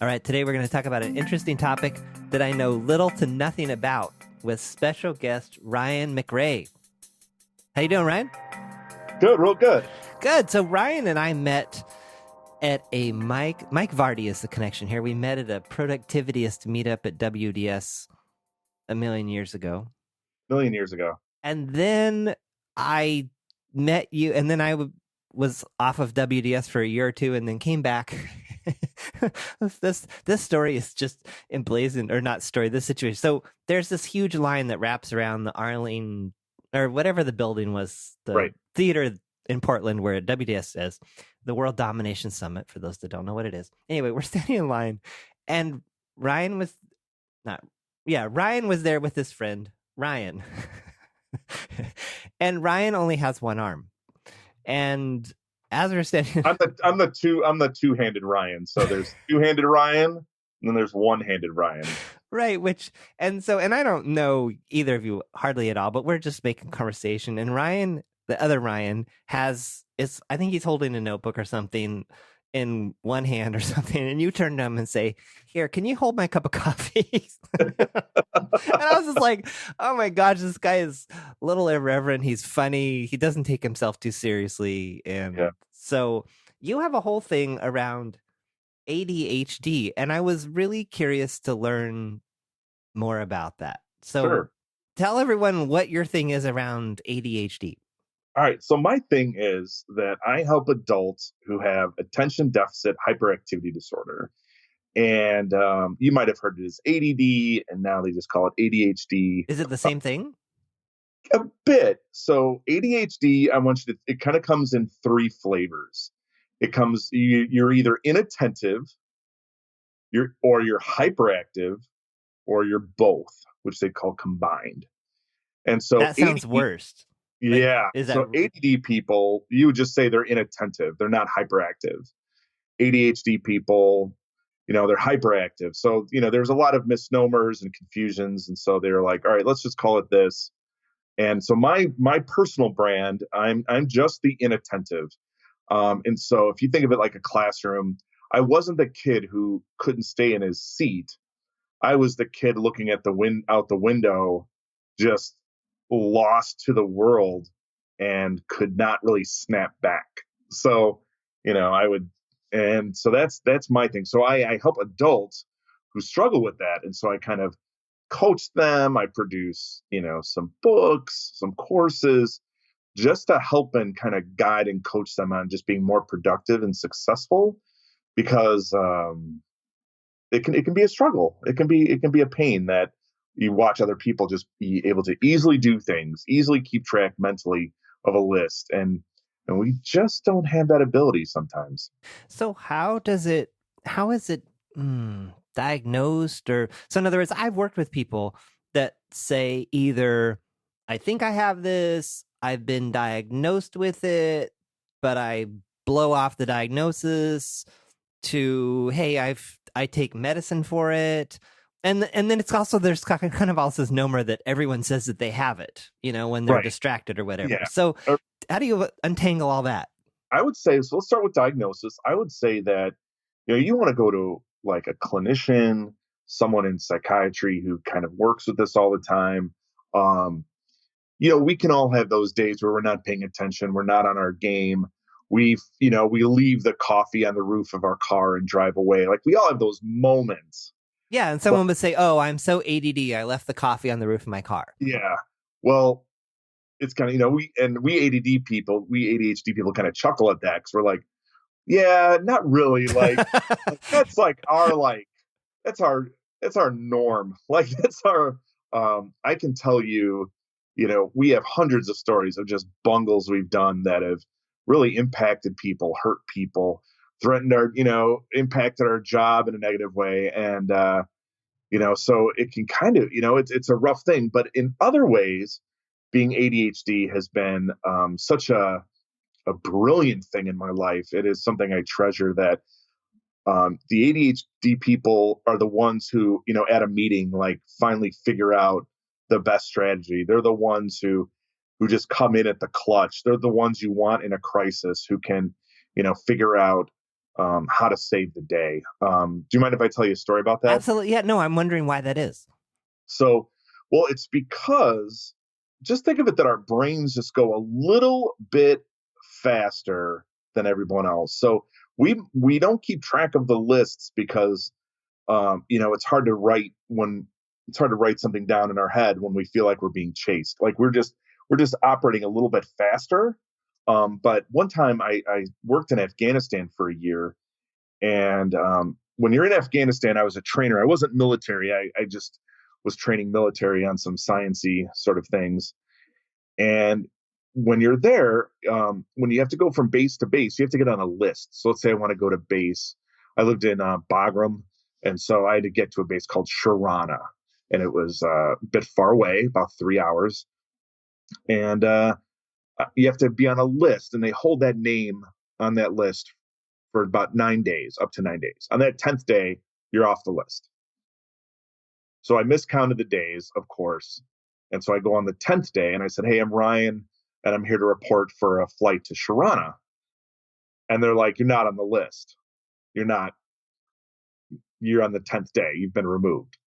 All right, today we're going to talk about an interesting topic that I know little to nothing about with special guest Ryan McRae. How you doing, Ryan? Good, real good. Good. So Ryan and I met at a Mike Vardy is the connection here. We met at a productivityist meetup at WDS a million years ago. Million years ago. And then I met you, and then was off of WDS for a year or two and then came back. This story is just emblazoned, or not story, this situation. So there's this huge line that wraps around the Arlene, or whatever the building was, the theater in Portland where WDS is, the World Domination Summit, for those that don't know what it is. Anyway, we're standing in line, and Ryan was there with his friend, Ryan. And Ryan only has one arm. And as we're standing, I'm the two-handed Ryan. So there's two-handed Ryan, and then there's one-handed Ryan. Right, and I don't know either of you hardly at all, but we're just making conversation. And Ryan, the other Ryan, I think he's holding a notebook or something in one hand or something, and you turn to him and say, "Here, can you hold my cup of coffee?" And I was just like, oh my gosh, this guy is a little irreverent. He's funny. He doesn't take himself too seriously. And so you have a whole thing around ADHD, and I was really curious to learn more about that. So Tell everyone what your thing is around ADHD. All right. So my thing is that I help adults who have attention deficit hyperactivity disorder. And you might have heard it as ADD, and now they just call it ADHD. Is it the same thing? A bit. So ADHD, it kind of comes in three flavors. It comes, you're either inattentive, you're hyperactive, or you're both, which they call combined. And so that sounds worst. Yeah. So ADD people, you would just say they're inattentive. They're not hyperactive. ADHD people, they're hyperactive. So, there's a lot of misnomers and confusions. And so they're like, all right, let's just call it this. And so my personal brand, I'm just the inattentive. And so if you think of it like a classroom, I wasn't the kid who couldn't stay in his seat. I was the kid looking at out the window, just lost to the world and could not really snap back. So, and so that's my thing. So I help adults who struggle with that. And so I kind of coach them. I produce, some books, some courses, just to help and kind of guide and coach them on just being more productive and successful, because it can be a struggle. It can be a pain that you watch other people just be able to easily do things, easily keep track mentally of a list. And we just don't have that ability sometimes. So how is it diagnosed? Or so in other words, I've worked with people that say either, I think I have this, I've been diagnosed with it, but I blow off the diagnosis, to, hey, I take medicine for it. And then it's also, there's kind of also this number that everyone says that they have it, when they're distracted or whatever. Yeah. So how do you untangle all that? I would say, so let's start with diagnosis. I would say that, you want to go to like a clinician, someone in psychiatry who kind of works with this all the time. We can all have those days where we're not paying attention. We're not on our game. We leave the coffee on the roof of our car and drive away. Like, we all have those moments. Yeah, and someone would say, "Oh, I'm so ADD. I left the coffee on the roof of my car." Yeah, well, it's kind of we ADHD people kind of chuckle at that, because we're like, yeah, not really. Like that's our norm. Like, that's our. I can tell you, we have hundreds of stories of just bungles we've done that have really impacted people, hurt people, threatened impacted our job in a negative way. And, so it can kind of, it's a rough thing, but in other ways, being ADHD has been such a brilliant thing in my life. It is something I treasure, that the ADHD people are the ones who, at a meeting, like, finally figure out the best strategy. They're the ones who just come in at the clutch. They're the ones you want in a crisis, who can, figure out how to save the day. Do you mind if I tell you a story about that? Absolutely. Yeah. No, I'm wondering why that is. So, well, it's because just think of it that our brains just go a little bit faster than everyone else. So we don't keep track of the lists because it's hard to write something down in our head when we feel like we're being chased. Like we're just operating a little bit faster. But one time I worked in Afghanistan for a year, and when you're in Afghanistan, I was a trainer. I wasn't military. I just was training military on some sciencey sort of things. And when you're there, when you have to go from base to base, you have to get on a list. So let's say I want to go to base. I lived in Bagram, and so I had to get to a base called Sharana, and it was a bit far away, about 3 hours. And you have to be on a list, and they hold that name on that list for about 9 days, up to 9 days. On that 10th day, you're off the list. So I miscounted the days, of course. And so I go on the 10th day and I said, hey, I'm Ryan, and I'm here to report for a flight to Sharana. And they're like, you're not on the list. You're not. You're on the 10th day. You've been removed.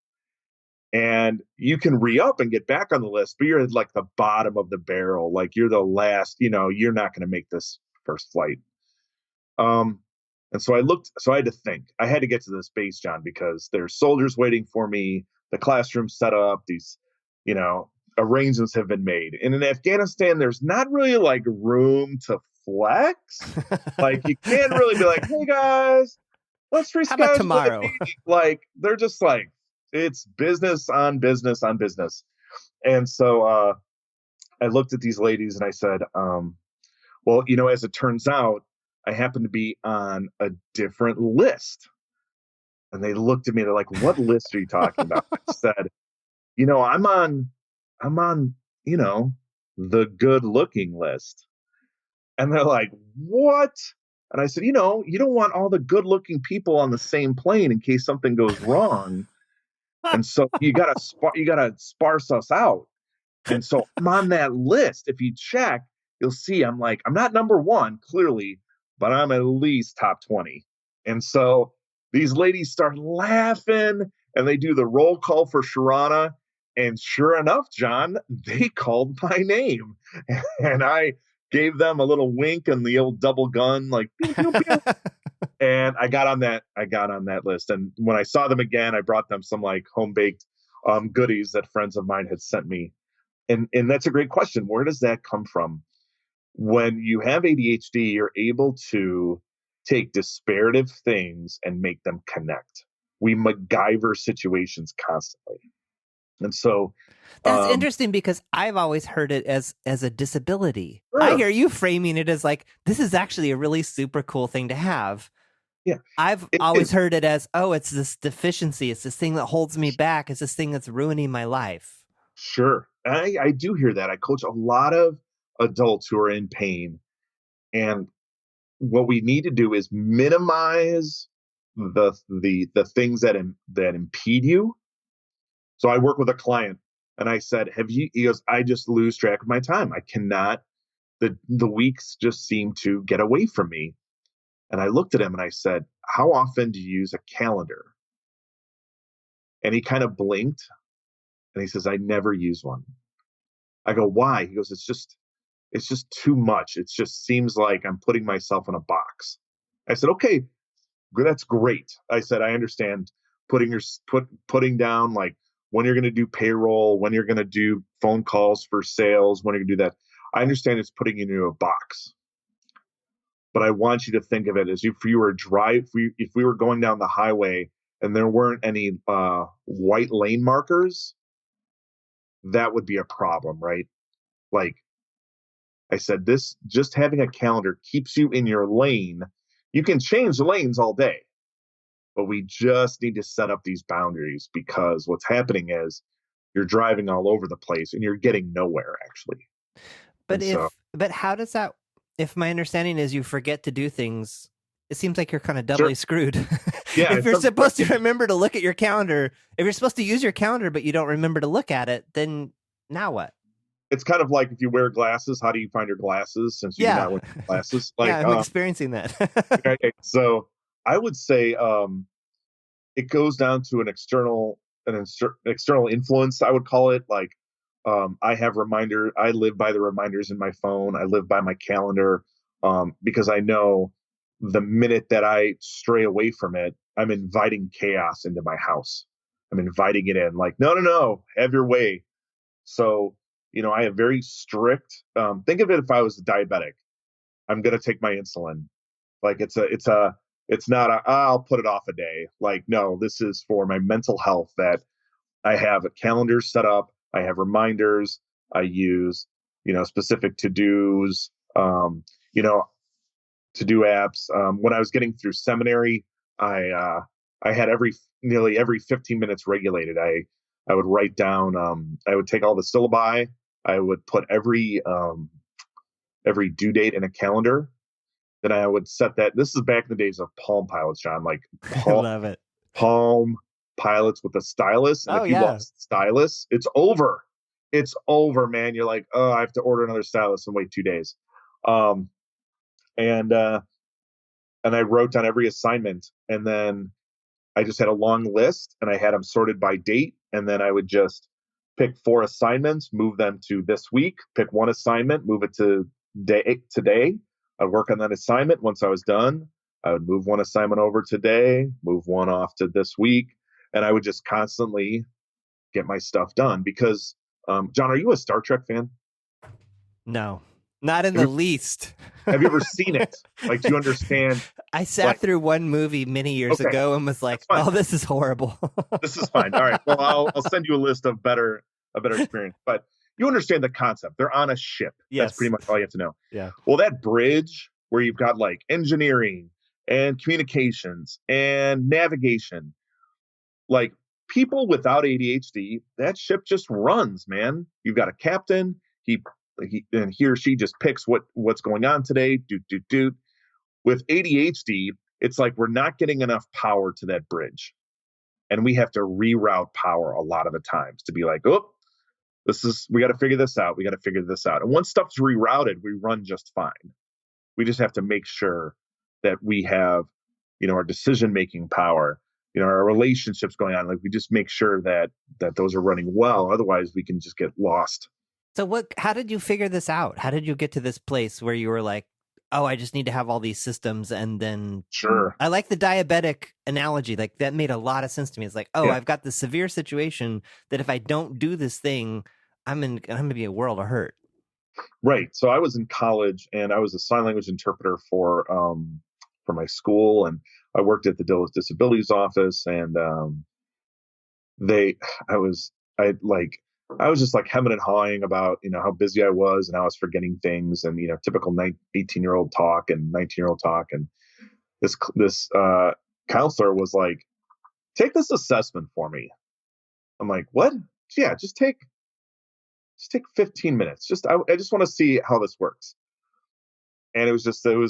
And you can re-up and get back on the list, but you're at like the bottom of the barrel. Like you're the last, you're not going to make this first flight. And so I had to think. I had to get to this base, John, because there's soldiers waiting for me. The classroom's set up. These, arrangements have been made. And in Afghanistan, there's not really like room to flex. Like you can't really be like, hey guys, let's reschedule. How about tomorrow? Like they're just like, it's business on business on business. And so I looked at these ladies and I said, well, as it turns out, I happen to be on a different list. And they looked at me, they're like, what list are you talking about? I said, I'm on, the good looking list. And they're like, what? And I said, you don't want all the good looking people on the same plane in case something goes wrong. And so you gotta sparse us out. And so I'm on that list. If you check, you'll see I'm not number one, clearly, but I'm at least top 20. And so these ladies start laughing and they do the roll call for Sharana. And sure enough, John, they called my name. And I gave them a little wink and the old double gun, like pew, pew, pew. And I got on that list. And when I saw them again, I brought them some like home baked goodies that friends of mine had sent me. And that's a great question. Where does that come from? When you have ADHD, you're able to take disparative things and make them connect. We MacGyver situations constantly. And so that's interesting because I've always heard it as a disability. Sure. I hear you framing it as like, this is actually a really super cool thing to have. Yeah. I've always heard it as, oh, it's this deficiency. It's this thing that holds me back. It's this thing that's ruining my life. Sure. I do hear that. I coach a lot of adults who are in pain. And what we need to do is minimize the things that impede you. So I work with a client and I said, he goes, I just lose track of my time. I cannot, the weeks just seem to get away from me. And I looked at him and I said, how often do you use a calendar? And he kind of blinked and he says, I never use one. I go, why? He goes, it's just too much. It just seems like I'm putting myself in a box. I said, okay, that's great. I said, I understand putting down like when you're going to do payroll, when you're going to do phone calls for sales, when you're going to do that. I understand it's putting you into a box. But I want you to think of it as if we were going down the highway and there weren't any white lane markers, that would be a problem, right? Like I said, this just having a calendar keeps you in your lane. You can change the lanes all day, but we just need to set up these boundaries because what's happening is you're driving all over the place and you're getting nowhere actually. But how does that, if my understanding is you forget to do things, it seems like you're kind of doubly screwed. Yeah. If you're supposed to remember to look at your calendar, if you're supposed to use your calendar, but you don't remember to look at it, then now what? It's kind of like if you wear glasses, how do you find your glasses since you do not wear glasses? Like, yeah, I'm experiencing that. okay, so I would say it goes down to an external influence. I would call it like I have reminder. I live by the reminders in my phone. I live by my calendar because I know the minute that I stray away from it, I'm inviting chaos into my house. I'm inviting it in. Like, no, no, no, have your way. So, I have very strict. Think of it if I was a diabetic. I'm gonna take my insulin. Like it's not I'll put it off a day. Like, no, this is for my mental health that I have a calendar set up. I have reminders. I use, specific to-dos, you know, to-do apps. When I was getting through seminary, I had nearly every 15 minutes regulated. I would write down, I would take all the syllabi. I would put every due date in a calendar. Then I would set that. This is back in the days of Palm Pilots, John, like I love it. Palm Pilots with a stylus. And Oh if you yeah. lost the stylus, it's over. It's over, man. You're like, oh, I have to order another stylus and wait 2 days. Um, and and I wrote down every assignment, and then I just had a long list, and I had them sorted by date, and then I would just pick 4 assignments, move them to this week, pick one assignment, move it to today. I'd work on that assignment. Once I was done, I would move one assignment over today, move one off to this week, and I would just constantly get my stuff done. Because, John, are you a Star Trek fan? No, not in Have the you, least. have you ever seen it? Like, do you understand? I sat Like, through one movie many years okay, ago and was like, that's fine. "Oh, this is horrible." This is fine. All right. Well, I'll send you a list of a better experience. But you understand the concept. They're on a ship. That's Yes. pretty much all you have to know. Yeah. Well, that bridge where you've got like engineering and communications and navigation, like people without ADHD, that ship just runs, man. You've got a captain. He or she just picks what's going on today. Do. With ADHD, it's like we're not getting enough power to that bridge, and we have to reroute power a lot of the times to be like, oh, we got to figure this out. We got to figure this out. And once stuff's rerouted, we run just fine. We just have to make sure that we have, our decision making power, our relationships going on. Like we just make sure that those are running well. Otherwise, we can just get lost. So how did you figure this out? How did you get to this place where you were like, oh, I just need to have all these systems? And then Sure. I like the diabetic analogy. Like that made a lot of sense to me. It's like, oh, Yeah. I've got this severe situation that if I don't do this thing, I'm going to be a world of hurt. Right. So I was in college and I was a sign language interpreter for my school, and I worked at the disabilities office, and I was just like hemming and hawing about, how busy I was and how I was forgetting things, and, typical 18-year-old talk and 19-year-old talk. And this counselor was like, take this assessment for me. I'm like, what? Yeah, just take 15 minutes. I just want to see how this works. And it was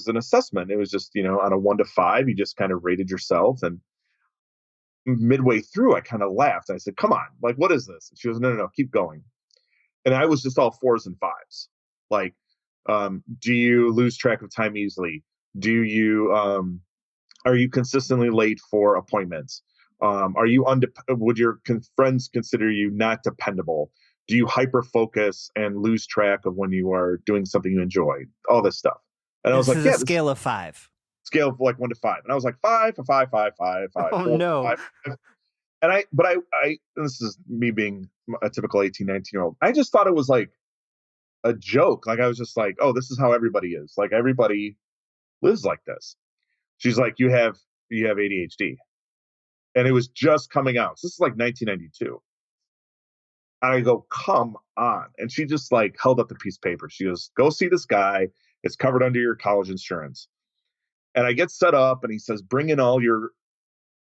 an assessment. It was just, on a 1 to 5, you just kind of rated yourself. And midway through, I kind of laughed. I said, come on, like, what is this? And she goes, no, no, no, keep going. And I was just all 4s and 5s. Like, do you lose track of time easily? Are you consistently late for appointments? Would your friends consider you not dependable? Do you hyper focus and lose track of when you are doing something you enjoy? All this stuff. And I was This like, is yeah, a scale of 5. Scale of like 1 to 5. And I was like, 5, 5, 5, 5, 5, Oh 4, no. 5. And this is me being a typical 18, 19-year-old. I just thought it was like a joke. Like I was just like, oh, this is how everybody is. Like everybody lives like this. She's like, you have ADHD. And it was just coming out. So this is like 1992. And I go, come on. And she just like held up the piece of paper. She goes, go see this guy. It's covered under your college insurance. And I get set up, and he says, bring in all your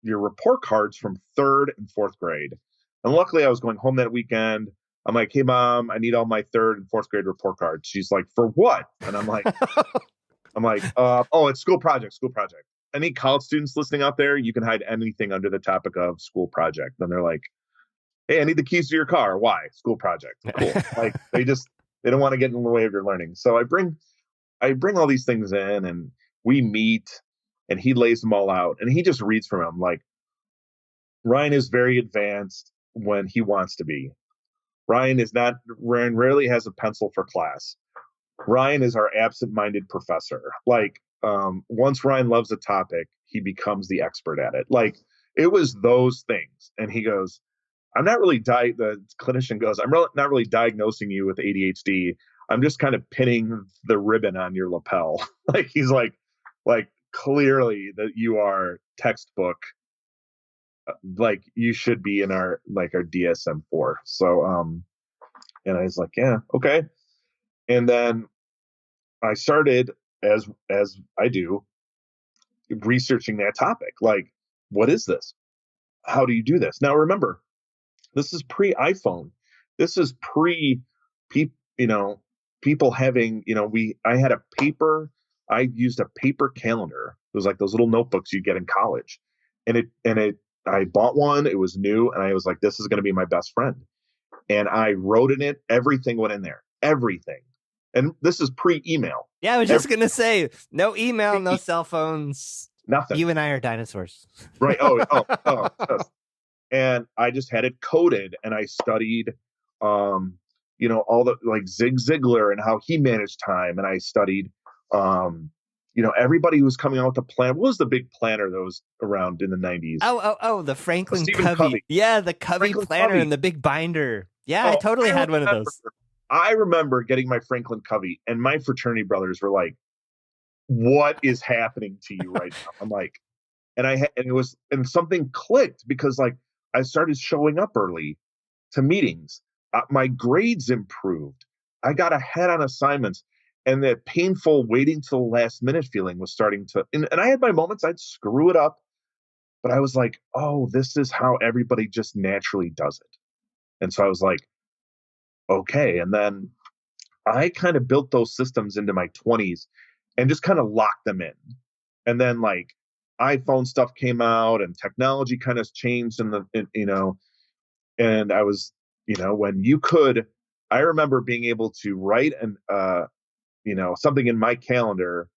report cards from 3rd and 4th grade. And luckily I was going home that weekend. I'm like, hey mom, I need all my 3rd and 4th grade report cards. She's like, for what? And I'm like, oh, it's school project. Any college students listening out there, you can hide anything under the topic of school project. Then they're like, hey, I need the keys to your car. Why? School project. Cool. Like they don't want to get in the way of your learning. So I bring all these things in, and we meet, and he lays them all out, and he just reads from them. Like, Ryan is very advanced when he wants to be. Ryan is not. Ryan rarely has a pencil for class. Ryan is our absent-minded professor. Like, once Ryan loves a topic, he becomes the expert at it. Like, it was those things. And he goes, I'm not really the clinician goes, not really diagnosing you with ADHD. I'm just kind of pinning the ribbon on your lapel. Like, he's like clearly that you are textbook. Like, you should be in our DSM-4. So, and I was like, yeah, okay. And then I started, as I do, researching that topic. Like, what is this? How do you do this? Now, remember, this is pre-iPhone. This is people having, I had a paper. I used a paper calendar. It was like those little notebooks you get in college, I bought one. It was new, and I was like, this is going to be my best friend. And I wrote in it. Everything went in there. Everything. And this is pre-email. Yeah, I was just gonna say, no email, no cell phones, nothing. You and I are dinosaurs, right? Oh. And I just had it coded, and I studied, all the like Zig Ziglar and how he managed time, and I studied, everybody who was coming out with the plan. What was the big planner that was around in the 90s? Oh, the Franklin Covey. Yeah, the Covey planner and the big binder. Yeah, I totally had one of those. I remember getting my Franklin Covey, and my fraternity brothers were like, what is happening to you right now? I'm like, and something clicked, because like I started showing up early to meetings. My grades improved. I got ahead on assignments, and that painful waiting till the last minute feeling was starting to, and I had my moments, I'd screw it up, but I was like, oh, this is how everybody just naturally does it. And so I was like, okay. And then I kind of built those systems into my 20s and just kind of locked them in. And then like iPhone stuff came out, and technology kind of changed and I was, when you could, I remember being able to write something in my calendar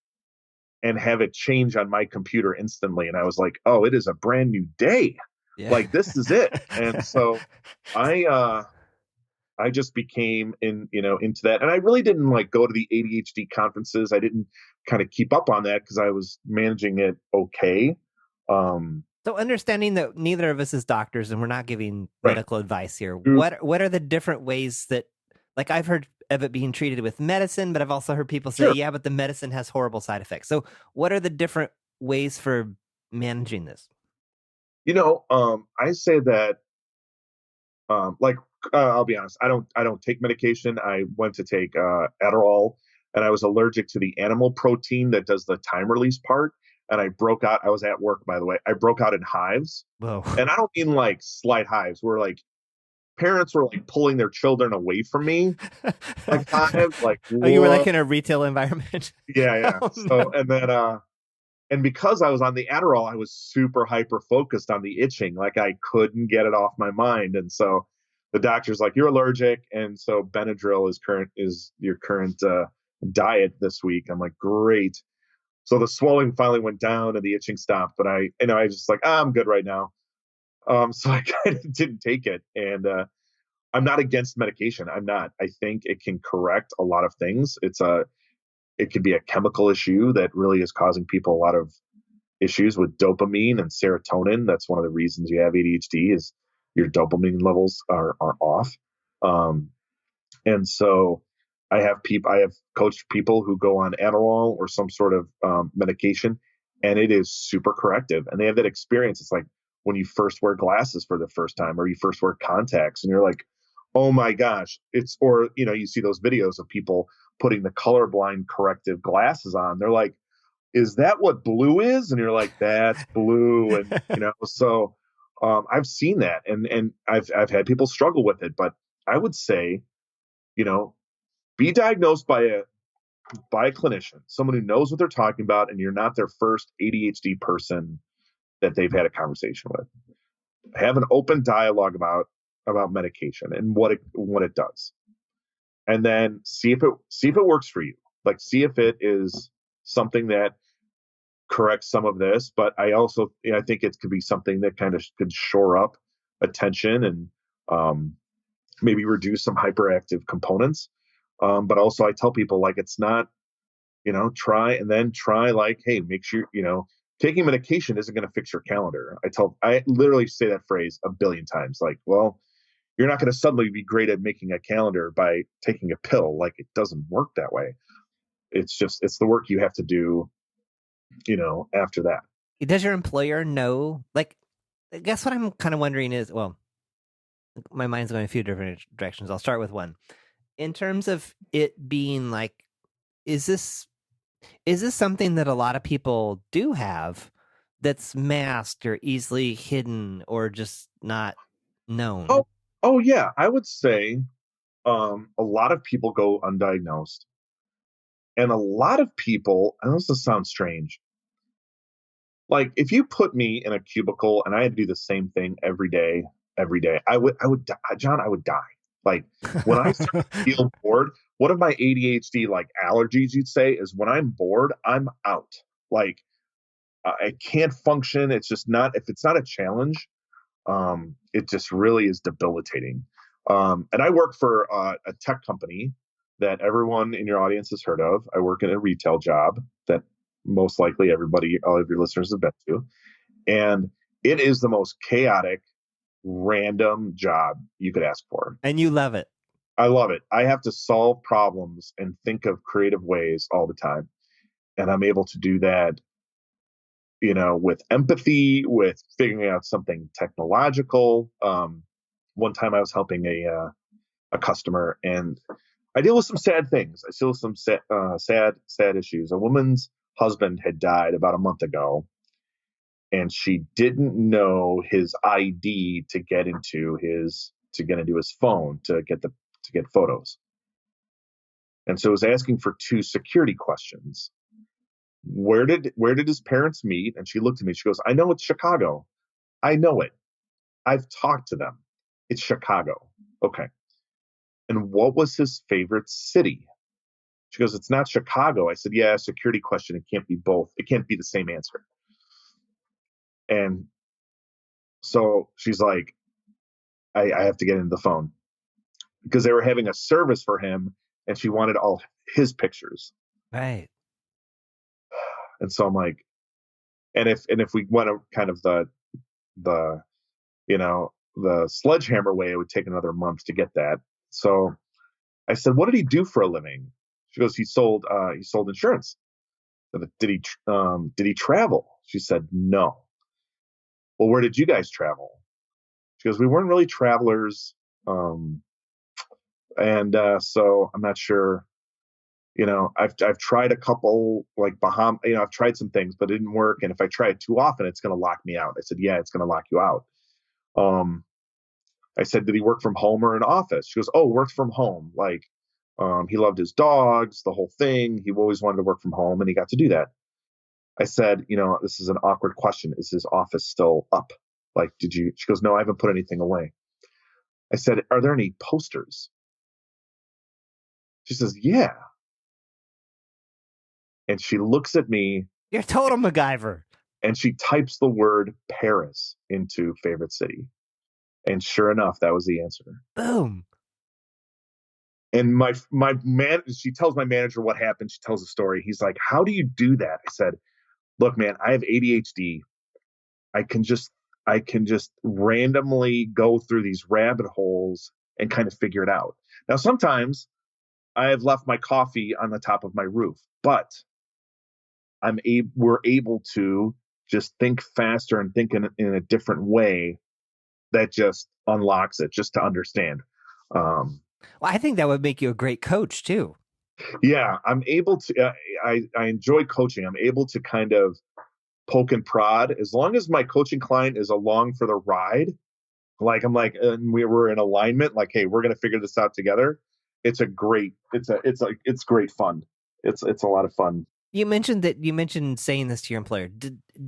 and have it change on my computer instantly. And I was like, oh, it is a brand new day. Yeah. Like, this is it. And so I just became into that. And I really didn't like go to the ADHD conferences. I didn't kind of keep up on that because I was managing it okay. So understanding that neither of us is doctors and we're not giving medical advice here, what are the different ways that, like, I've heard of it being treated with medicine, but I've also heard people say, yeah, but the medicine has horrible side effects. So what are the different ways for managing this? I say that, I'll be honest, I don't take medication. I went to take Adderall, and I was allergic to the animal protein that does the time release part. And I broke out. I was at work, by the way. I broke out in hives. Whoa. And I don't mean like slight hives, where like parents were like pulling their children away from me. Like hives, like, oh, you were like in a retail environment. Yeah. Oh, so no. And then and because I was on the Adderall, I was super hyper focused on the itching. Like, I couldn't get it off my mind. And so the doctor's like, you're allergic, and so Benadryl is your current diet this week. I'm like, great. So the swelling finally went down and the itching stopped, but I was just like, I'm good right now. So I kind of didn't take it. And I'm not against medication. I'm not. I think it can correct a lot of things. It could be a chemical issue that really is causing people a lot of issues with dopamine and serotonin. That's one of the reasons you have ADHD, is your dopamine levels are off. And so I have coached people who go on Adderall or some sort of medication, and it is super corrective. And they have that experience. It's like when you first wear glasses for the first time, or you first wear contacts, and you're like, oh my gosh, or you see those videos of people putting the colorblind corrective glasses on. They're like, is that what blue is? And you're like, that's blue. And, so I've seen that, and I've had people struggle with it, but I would say, be diagnosed by a clinician, someone who knows what they're talking about, and you're not their first ADHD person that they've had a conversation with. Have an open dialogue about medication and what it does, and then see if it works for you. Like, see if it is something that correct some of this, but I also, I think it could be something that kind of could shore up attention and um, maybe reduce some hyperactive components. But also, I tell people like it's not, try and then try like, hey, make sure, taking medication isn't going to fix your calendar. I literally say that phrase a billion times. Like, well, you're not going to suddenly be great at making a calendar by taking a pill. Like, it doesn't work that way. It's the work you have to do, after that. Does your employer know? Like, I guess what I'm kind of wondering is, well, my mind's going a few different directions. I'll start with one. In terms of it being like, is this something that a lot of people do have that's masked or easily hidden or just not known? Oh yeah, I would say a lot of people go undiagnosed, and a lot of people. And this sounds strange. Like if you put me in a cubicle and I had to do the same thing every day, I would die, John. I would die. Like when I start to feel bored, one of my ADHD like allergies, you'd say, is when I'm bored, I'm out. Like I can't function. It's just not, if it's not a challenge, it just really is debilitating. And I work for a tech company that everyone in your audience has heard of. I work in a retail job that most likely all of your listeners have been to. And it is the most chaotic, random job you could ask for. And you love it. I love it. I have to solve problems and think of creative ways all the time. And I'm able to do that, with empathy, with figuring out something technological. One time I was helping a customer, and I deal with some sad things. I deal with some sad issues. A woman's husband had died about a month ago, and she didn't know his ID to get into his phone to get photos. And so it was asking for 2 security questions. Where did his parents meet? And she looked at me. She goes, I know it's Chicago. I know it. I've talked to them. It's Chicago. Okay. And what was his favorite city? She goes, it's not Chicago. I said, yeah, security question. It can't be both. It can't be the same answer. And so she's like, I have to get into the phone because they were having a service for him and she wanted all his pictures. Right. And so I'm like, and if we went to kind of the the sledgehammer way, it would take another month to get that. So I said, what did he do for a living? She goes, he sold insurance. Did he travel? She said, no. Well, where did you guys travel? She goes, we weren't really travelers. So I'm not sure. I've tried a couple like Bahama, I've tried some things, but it didn't work. And if I try it too often, it's going to lock me out. I said, yeah, it's going to lock you out. I said, did he work from home or an office? She goes, oh, worked from home. Like, he loved his dogs, the whole thing. He always wanted to work from home and he got to do that. I said, this is an awkward question. Is his office still up? Like, she goes, no, I haven't put anything away. I said, are there any posters? She says, yeah. And she looks at me. You're total MacGyver. And she types the word Paris into favorite city. And sure enough, that was the answer. Boom. And she tells my manager what happened. She tells the story. He's like, how do you do that? I said, look, man, I have ADHD. I can just randomly go through these rabbit holes and kind of figure it out. Now, sometimes I have left my coffee on the top of my roof, but we're able to just think faster and think in a different way that just unlocks it just to understand. Well, I think that would make you a great coach too. Yeah, I'm able to, I enjoy coaching. I'm able to kind of poke and prod as long as my coaching client is along for the ride. Like I'm like, and we were in alignment, like, hey, we're going to figure this out together. It's great fun. It's a lot of fun. You mentioned saying this to your employer.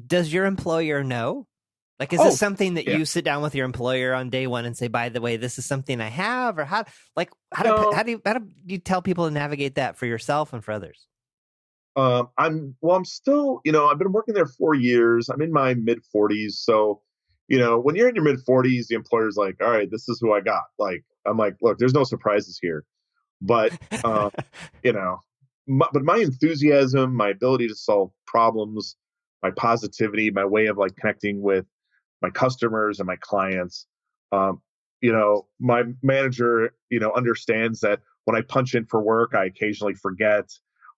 Does your employer know? Like, is this something that you sit down with your employer on day one and say, by the way, this is something I have, or how do you tell people to navigate that for yourself and for others? I'm still, I've been working there 4 years. I'm in my mid 40s. So, when you're in your mid 40s, the employer's like, all right, this is who I got. Like, I'm like, look, there's no surprises here. But, um, you know, but my enthusiasm, my ability to solve problems, my positivity, my way of like connecting with my customers and my clients. Um, my manager, understands that when I punch in for work, I occasionally forget.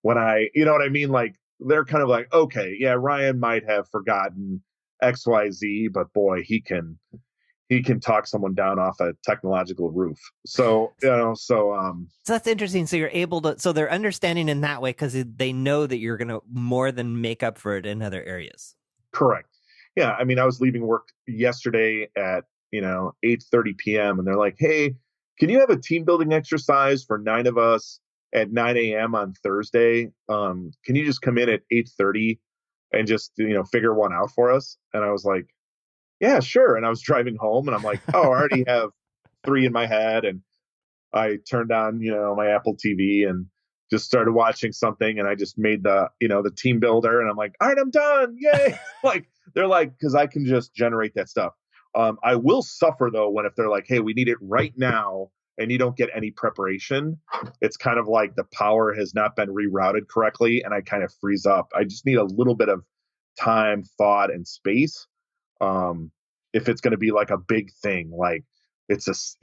When you know what I mean? Like they're kind of like, okay, yeah, Ryan might have forgotten X, Y, Z, but boy, he can talk someone down off a technological roof. So So that's interesting. So you're able to, so they're understanding in that way because they know that you're going to more than make up for it in other areas. correct. Yeah, I mean, I was leaving work yesterday at 8:30 p.m. and they're like, "Hey, can you have a team building exercise for 9 of us at 9 a.m. on Thursday? Can you just come in at 8:30 and just figure one out for us?" And I was like, "Yeah, sure." And I was driving home and I'm like, "Oh, I already have three in my head." And I turned on, my Apple TV and just started watching something, and I just made the team builder, and I'm like, all right, I'm done, yay! Like they're like, because I can just generate that stuff. I will suffer though when if they're like, hey, we need it right now, and you don't get any preparation. It's kind of like the power has not been rerouted correctly, and I kind of freeze up. I just need a little bit of time, thought, and space. Um, if it's going to be like a big thing, like it's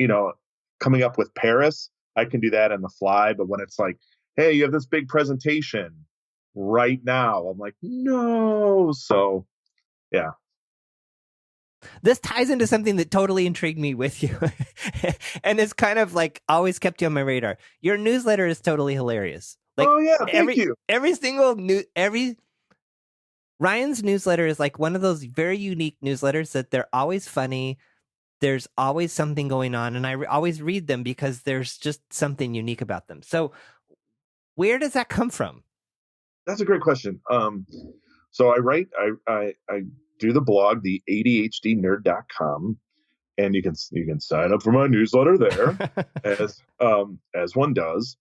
coming up with Paris, I can do that on the fly. But when it's like, hey, you have this big presentation right now, I'm like, no. So yeah. This ties into something that totally intrigued me with you. And it's kind of like always kept you on my radar. Your newsletter is totally hilarious. Like Oh yeah, thank you. every single every Ryan's newsletter is like one of those very unique newsletters that they're always funny. There's always something going on, and I always read them because there's just something unique about them. So, where does that come from? That's a great question. So I write, I do the blog, the ADHDnerd.com, and you can sign up for my newsletter there, as one does,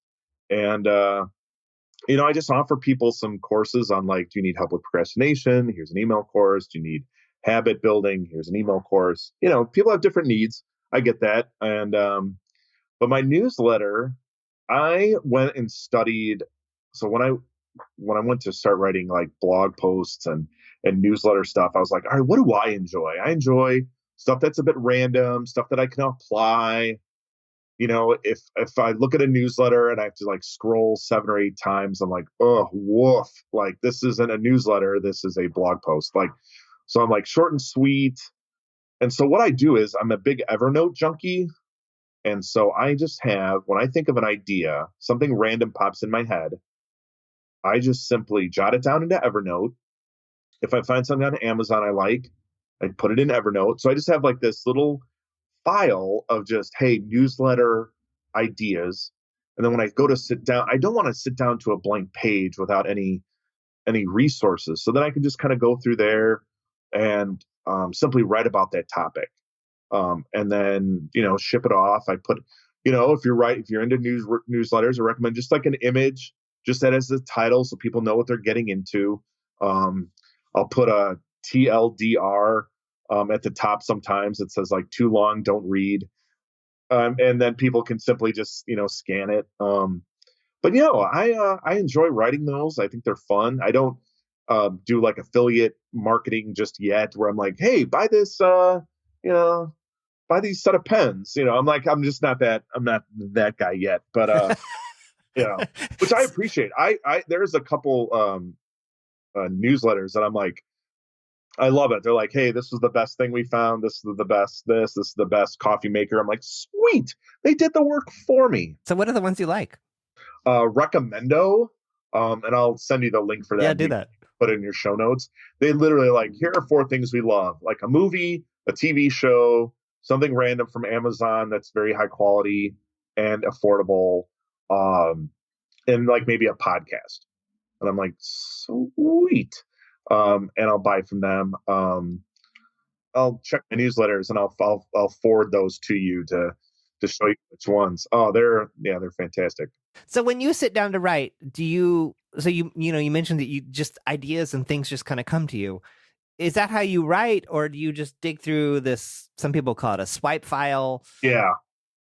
and I just offer people some courses on like, do you need help with procrastination? Here's an email course. Do you need habit building? Here's an email course. People have different needs. I get that. And, but my newsletter, I went and studied. So when I went to start writing like blog posts and newsletter stuff, I was like, all right, what do I enjoy? I enjoy stuff that's a bit random, stuff that I can apply. If I look at a newsletter and I have to like scroll 7 or 8 times, I'm like, oh, woof. Like this isn't a newsletter. This is a blog post. Like, so I'm like short and sweet. And so what I do is I'm a big Evernote junkie. And so I just have, when I think of an idea, something random pops in my head, I just simply jot it down into Evernote. If I find something on Amazon I like, I put it in Evernote. So I just have like this little file of just, hey, newsletter ideas. And then when I go to sit down, I don't want to sit down to a blank page without any resources. So then I can just kind of go through there and simply write about that topic. And then ship it off. I put, if you're into newsletters, I recommend just like an image, just that as the title, so people know what they're getting into. Um, I'll put a TLDR at the top. Sometimes it says like too long, don't read, and then people can simply just scan it. But I enjoy writing those. I think they're fun. I don't do like affiliate marketing just yet, where I'm like, hey, buy this, you know buy these set of pens. I'm like, I'm not that guy yet, but which I appreciate. There's a couple newsletters that I'm like, I love it. They're like, hey, this is the best thing we found. This is the best this is the best coffee maker. I'm like, sweet. They did the work for me. So, what are the ones you like? Recommendo. And I'll send you the link for that. Yeah, And do you can that. put it in your show notes. They literally like, here are 4 things we love, like a movie, a TV show, something random from Amazon that's very high quality and affordable, and like maybe a podcast. And I'm like, sweet. And I'll buy from them. I'll check my newsletters and I'll forward those to you to show you which ones. Oh, they're fantastic. So when you sit down to write, do you? So you mentioned that you just ideas and things just kind of come to you. Is that how you write, or do you just dig through this? Some people call it a swipe file. Yeah.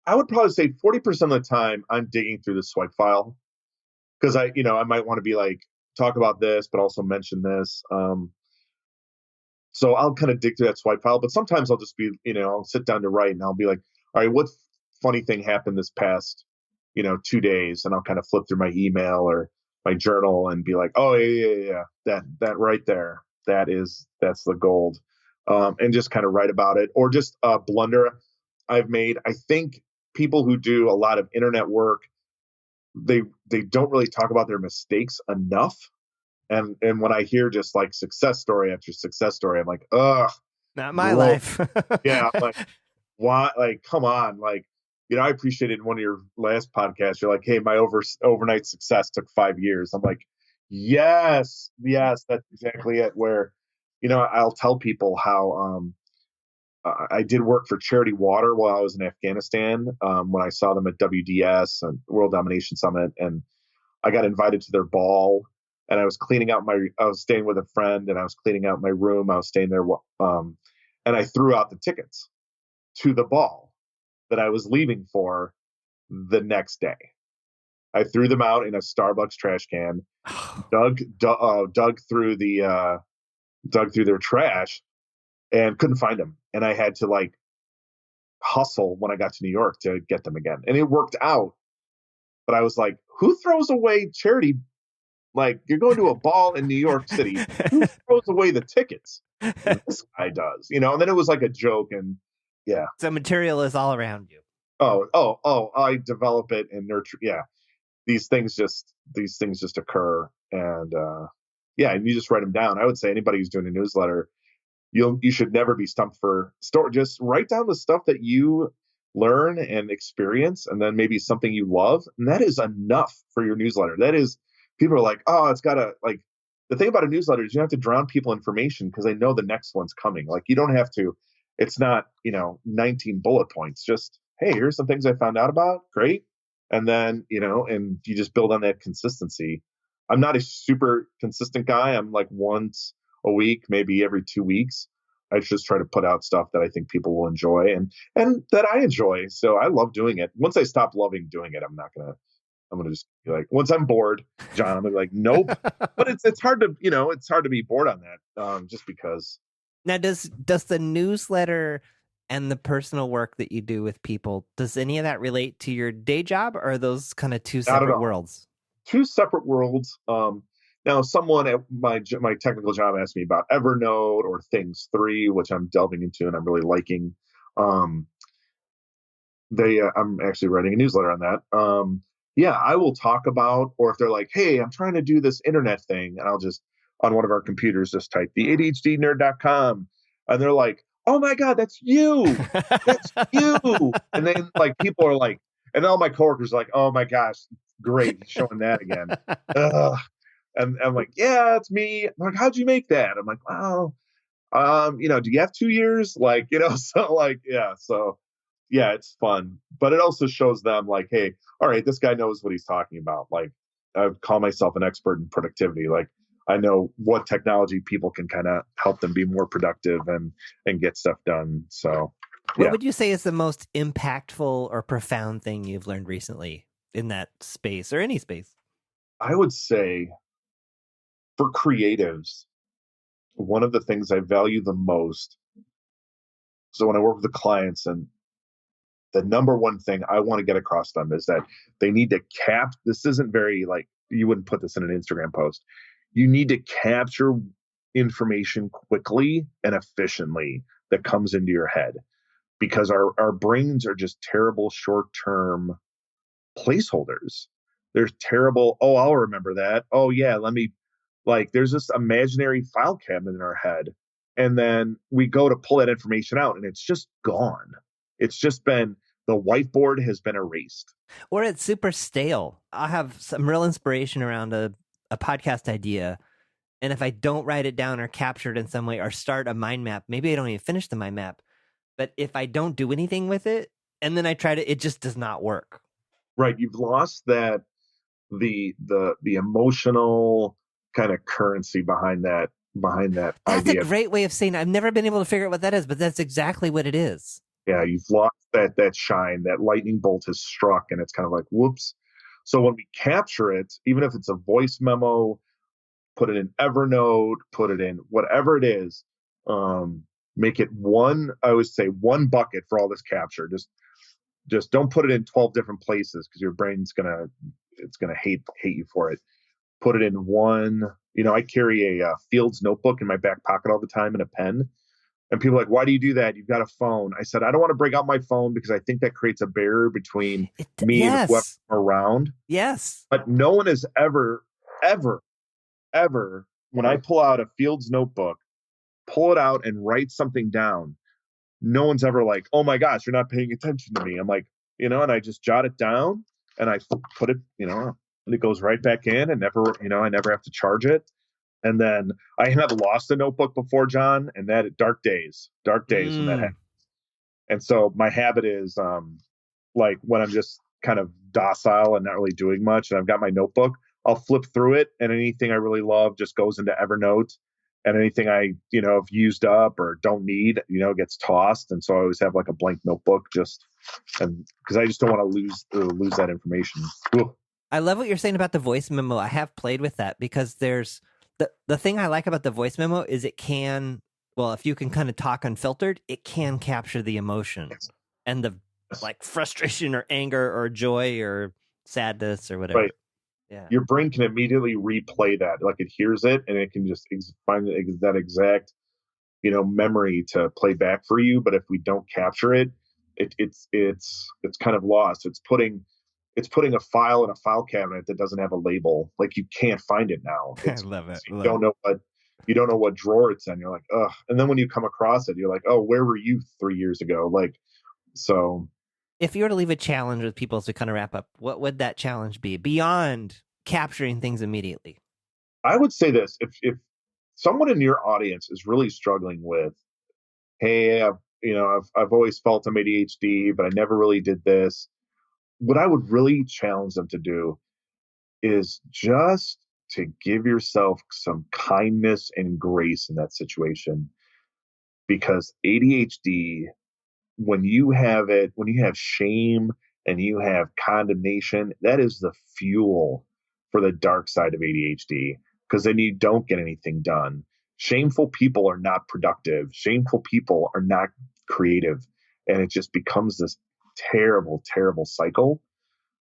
I would probably say 40% of the time I'm digging through the swipe file because I might want to be like, talk about this, but also mention this. So I'll kind of dig through that swipe file, but sometimes I'll just be, I'll sit down to write and I'll be like, all right, what funny thing happened this past, 2 days? And I'll kind of flip through my email or my journal and be like, oh yeah. That right there, that's the gold. And just kind of write about it, or just a blunder I've made. I think people who do a lot of internet work, they don't really talk about their mistakes enough. And when I hear just like success story after success story, I'm like, ugh, Not my gross. life. Yeah, I'm like, why? Like, come on. Like, I appreciated one of your last podcasts. You're like, hey, my overnight success took 5 years. I'm like, yes, that's exactly it. Where, I'll tell people how I did work for Charity Water while I was in Afghanistan, when I saw them at WDS and World Domination Summit, and I got invited to their ball, and I was staying with a friend, and I was cleaning out my room. I was staying there, and I threw out the tickets to the ball that I was leaving for the next day. I threw them out in a Starbucks trash can, dug through their trash, and couldn't find them. And I had to like hustle when I got to New York to get them again, and it worked out. But I was like, who throws away charity? Like, you're going to a ball in New York City. Who throws away the tickets? This guy does, And then it was like a joke, and yeah. So material is all around you. Oh! I develop it and nurture. Yeah, these things just occur, and yeah, and you just write them down. I would say anybody who's doing a newsletter, you should never be stumped for story. Just write down the stuff that you learn and experience, and then maybe something you love, and that is enough for your newsletter. That is, people are like, oh, it's gotta, like, the thing about a newsletter is you have to drown people information because they know the next one's coming. Like, you don't have to. It's not 19 bullet points. Just, hey, here's some things I found out about. Great, and then and you just build on that consistency. I'm not a super consistent guy. I'm like once a week, maybe every 2 weeks. I just try to put out stuff that I think people will enjoy and that I enjoy. So I love doing it. Once I stop loving doing it, I'm gonna just be like, once I'm bored, John, I'm gonna be like, nope. But it's hard to it's hard to be bored on that, just because. Now, does the newsletter and the personal work that you do with people, does any of that relate to your day job, or are those kind of two separate worlds? Two separate worlds. Now, someone at my technical job asked me about Evernote or Things 3, which I'm delving into and I'm really liking. Um, I'm actually writing a newsletter on that. Yeah, I will talk about, or if they're like, hey, I'm trying to do this internet thing, and I'll just, on one of our computers, just type the ADHDnerd.com, and they're like, oh my God, that's you. That's you. And then like people are like, and all my coworkers are like, oh my gosh, great, he's showing that again. Ugh. And I'm like, yeah, it's me. I'm like, how'd you make that? I'm like, wow. Do you have 2 years? Like, so like, yeah. So yeah, it's fun. But it also shows them like, hey, all right, this guy knows what he's talking about. Like, I call myself an expert in productivity. Like, I know what technology people can kind of help them be more productive and get stuff done. So what would you say is the most impactful or profound thing you've learned recently in that space, or any space? I would say for creatives, one of the things I value the most. So when I work with the clients, and the number one thing I want to get across to them is that they need to this isn't very, like, you wouldn't put this in an Instagram post. You need to capture information quickly and efficiently that comes into your head, because our brains are just terrible short-term placeholders. They're terrible. Oh, I'll remember that. Oh yeah, there's this imaginary file cabinet in our head. And then we go to pull that information out and it's just gone. It's just been, the whiteboard has been erased. Or it's super stale. I'll have some real inspiration around a podcast idea. And if I don't write it down or capture it in some way or start a mind map, maybe I don't even finish the mind map. But if I don't do anything with it and then I try to, it just does not work. Right. You've lost that. the emotional kind of currency behind that That's a idea. great way of saying it. I've never been able to figure out what that is, but that's exactly what it is. Yeah, you've lost that shine. That lightning bolt has struck, and it's kind of like whoops. So when we capture it, even if it's a voice memo, put it in Evernote, put it in whatever it is, make it one. I always say one bucket for all this capture. Just don't put it in 12 different places because your brain's gonna hate you for it. Put it in one. I carry a Fields notebook in my back pocket all the time and a pen. And people are like, why do you do that? You've got a phone. I said, I don't want to break out my phone because I think that creates a barrier between me and whoever's Yes. around. Yes. But no one has ever, ever, when I pull out a Fields notebook, pull it out and write something down, no one's ever like, oh my gosh, you're not paying attention to me. I'm like, and I just jot it down and I put it, and it goes right back in and I never have to charge it. And then I have lost a notebook before, John, and that dark days when that happened. And so my habit is like when I'm just kind of docile and not really doing much and I've got my notebook, I'll flip through it and anything I really love just goes into Evernote. And anything I, have used up or don't need, gets tossed. And so I always have like a blank notebook and because I just don't want to lose that information. Ooh. I love what you're saying about the voice memo. I have played with that because there's the thing I like about the voice memo is it can, well, if you can kind of talk unfiltered, it can capture the emotion and the like frustration or anger or joy or sadness or whatever. Right. Yeah. Your brain can immediately replay that. Like it hears it and it can just find that exact, memory to play back for you. But if we don't capture it, it's kind of lost. It's putting a file in a file cabinet that doesn't have a label. Like you can't find it now. I love it. You don't know what drawer it's in. You're like, ugh. And then when you come across it, you're like, oh, where were you 3 years ago? Like, so. If you were to leave a challenge with people to kind of wrap up, what would that challenge be beyond capturing things immediately? I would say this: if someone in your audience is really struggling with, hey, I've always felt I'm ADHD, but I never really did this. What I would really challenge them to do is just to give yourself some kindness and grace in that situation, because ADHD, when you have it, when you have shame and you have condemnation, that is the fuel for the dark side of ADHD, because then you don't get anything done. Shameful people are not productive. Shameful people are not creative. And it just becomes this terrible, terrible cycle.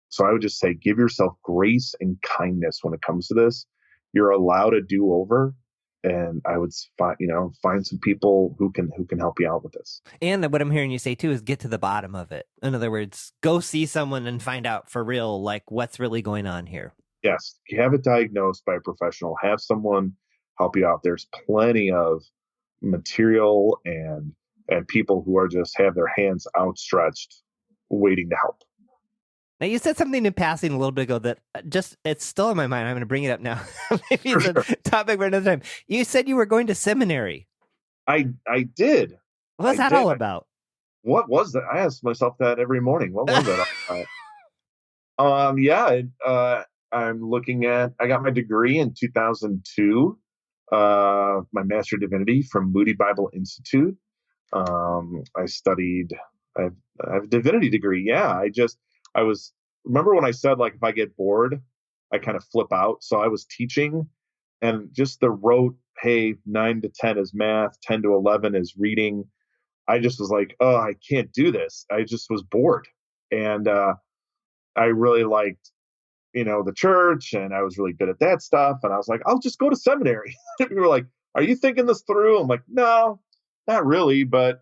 So I would just say, give yourself grace and kindness when it comes to this. You're allowed a do over. And I would find some people who can help you out with this. And what I'm hearing you say too is get to the bottom of it. In other words, go see someone and find out for real, like what's really going on here. Yes, have it diagnosed by a professional. Have someone help you out. There's plenty of material and people who are just have their hands outstretched, waiting to help. Now, you said something in passing a little bit ago that it's still in my mind. I'm going to bring it up now. Maybe it's a topic for another time. You said you were going to seminary. I did. What's that all about? What was that? I ask myself that every morning. What was that all about? I'm looking at, I got my degree in 2002, my Master of Divinity from Moody Bible Institute. I studied, I have a divinity degree. Yeah, remember when I said, like, if I get bored, I kind of flip out. So I was teaching and just the rote, hey, 9 to 10 is math, 10 to 11 is reading. I just was like, oh, I can't do this. I just was bored. And I really liked, the church, and I was really good at that stuff. And I was like, I'll just go to seminary. People were like, are you thinking this through? I'm like, no, not really, but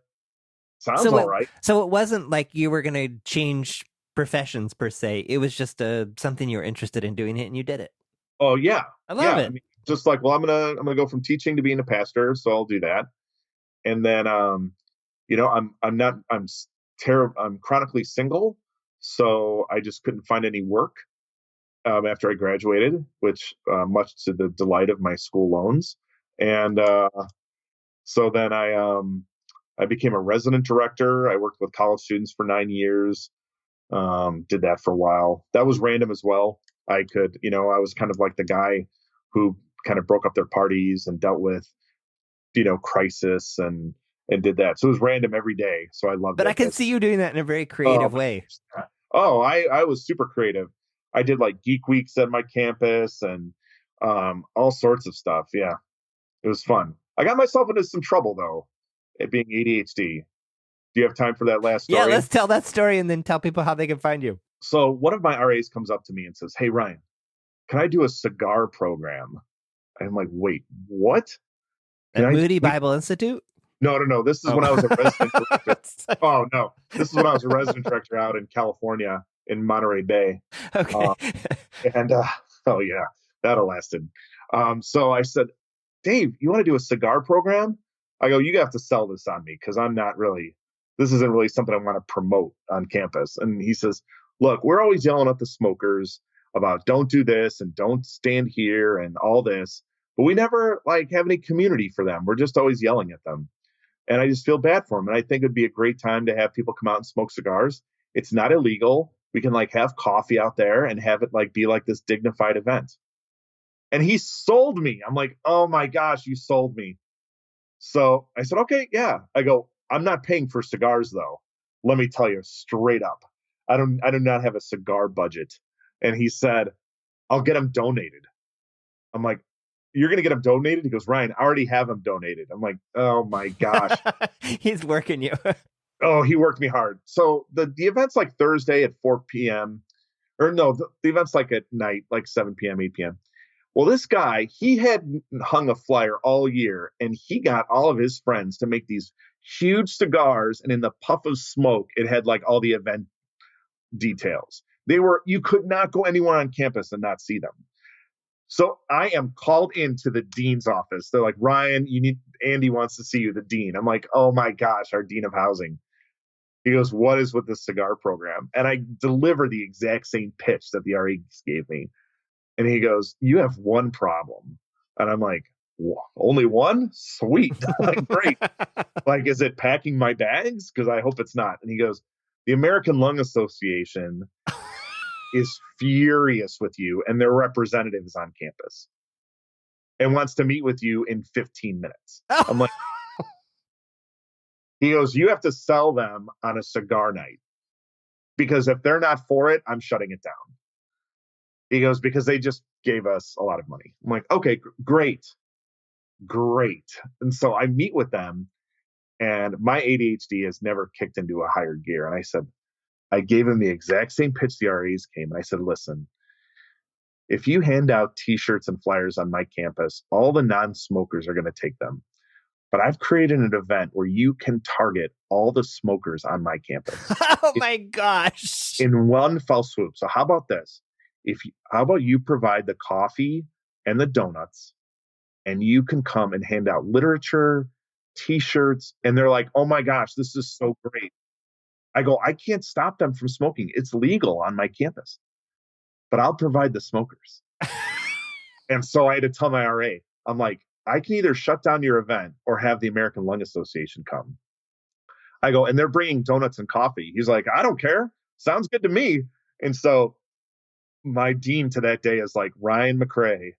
sounds all right. So it wasn't like you were going to change professions per se. It was just something you were interested in doing it, and you did it. Oh yeah, I love it. I mean, just like, well, I'm gonna go from teaching to being a pastor, so I'll do that. And then, I'm chronically single, so I just couldn't find any work after I graduated, which much to the delight of my school loans. And so then I became a resident director. I worked with college students for 9 years. Did that for a while. That was random as well. I could, I was kind of like the guy who kind of broke up their parties and dealt with, crisis and did that. So it was random every day. So I loved But I it. can see you doing that in a very creative Oh, way. I was super creative. I did like geek weeks at my campus and all sorts of stuff. Yeah, it was fun. I got myself into some trouble though, at being ADHD. Do you have time for that last Yeah, story? let's tell that story and then tell people how they can find you. So one of my RAs comes up to me and says, "Hey Ryan, can I do a cigar program?" I'm like, "Wait, what?" At Moody Bible Institute? No. This is when I was a resident director. Oh no, this is when I was a resident director out in California in Monterey Bay. Okay. And oh yeah, that lasted. So I said, "Dave, you want to do a cigar program?" I go, "You have to sell this on me because this isn't really something I want to promote on campus." And he says, "Look, we're always yelling at the smokers about don't do this and don't stand here and all this, but we never like have any community for them. We're just always yelling at them." And I just feel bad for them. And I think it'd be a great time to have people come out and smoke cigars. It's not illegal. We can like have coffee out there and have it like be like this dignified event. And he sold me. I'm like, "Oh my gosh, you sold me." So I said, "Okay, yeah." I go, "I'm not paying for cigars though. Let me tell you straight up. I do not have a cigar budget." And he said, "I'll get them donated." I'm like, "You're going to get them donated?" He goes, "Ryan, I already have them donated." I'm like, "Oh my gosh." He's working you. Oh, he worked me hard. So the event's like Thursday at 4 p.m. Or no, the event's like at night, like 7 p.m., 8 p.m. Well, this guy, he had hung a flyer all year and he got all of his friends to make these huge cigars. And in the puff of smoke, it had like all the event details. You could not go anywhere on campus and not see them. So I am called into the dean's office. They're like, "Ryan, Andy wants to see you," the dean. I'm like, "Oh my gosh, our dean of housing." He goes, "What is with this cigar program?" And I deliver the exact same pitch that the REs gave me. And he goes, "You have one problem." And I'm like, "Only one? Sweet." Like, great. Like, is it packing my bags? Because I hope it's not. And he goes, "The American Lung Association is furious with you and their representatives on campus and wants to meet with you in 15 minutes. I'm like, he goes, "You have to sell them on a cigar night because if they're not for it, I'm shutting it down." He goes, "Because they just gave us a lot of money." I'm like, "Okay, great. And so I meet with them and my ADHD has never kicked into a higher gear. And I gave him the exact same pitch the REs came. And I said, "Listen, if you hand out t-shirts and flyers on my campus, all the non-smokers are going to take them. But I've created an event where you can target all the smokers on my campus." Oh my gosh. In one fell swoop. So how about this? How about you provide the coffee and the donuts and you can come and hand out literature, t-shirts. And they're like, "Oh my gosh, this is so great." I go, "I can't stop them from smoking. It's legal on my campus, but I'll provide the smokers." And so I had to tell my RA, I'm like, "I can either shut down your event or have the American Lung Association come." I go, "And they're bringing donuts and coffee." He's like, "I don't care. Sounds good to me." And so my dean to that day is like, Ryan McRae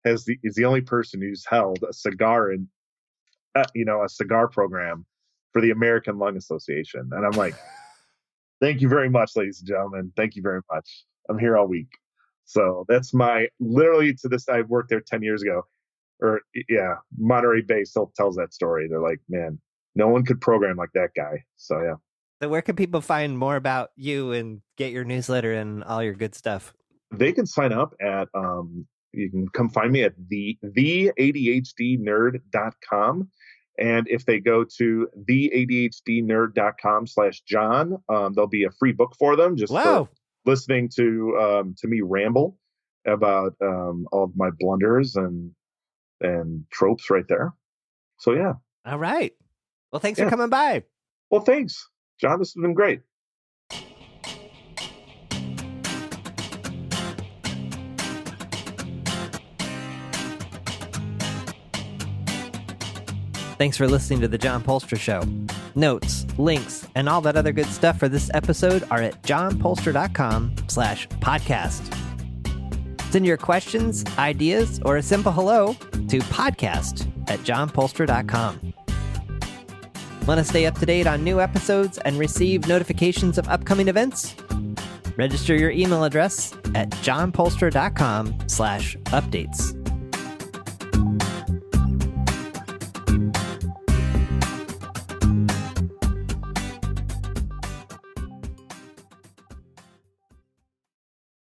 is the only person who's held a cigar and a cigar program for the American Lung Association. And I'm like, "Thank you very much, ladies and gentlemen. Thank you very much. I'm here all week." So that's literally to this, I worked there 10 years ago. Or yeah, Monterey Bay still tells that story. They're like, "Man, no one could program like that guy." So yeah. So where can people find more about you and get your newsletter and all your good stuff? They can sign up at you can come find me at the ADHDnerd.com. And if they go to theadhdnerd.com/John, there'll be a free book for them just for listening to me ramble about all of my blunders and tropes right there. So yeah. All right. Well, thanks for coming by. Well, thanks, John. This has been great. Thanks for listening to The John Polster Show. Notes, links, and all that other good stuff for this episode are at johnpolster.com/podcast. Send your questions, ideas, or a simple hello to podcast@johnpolster.com. Want to stay up to date on new episodes and receive notifications of upcoming events? Register your email address at johnpolster.com/updates.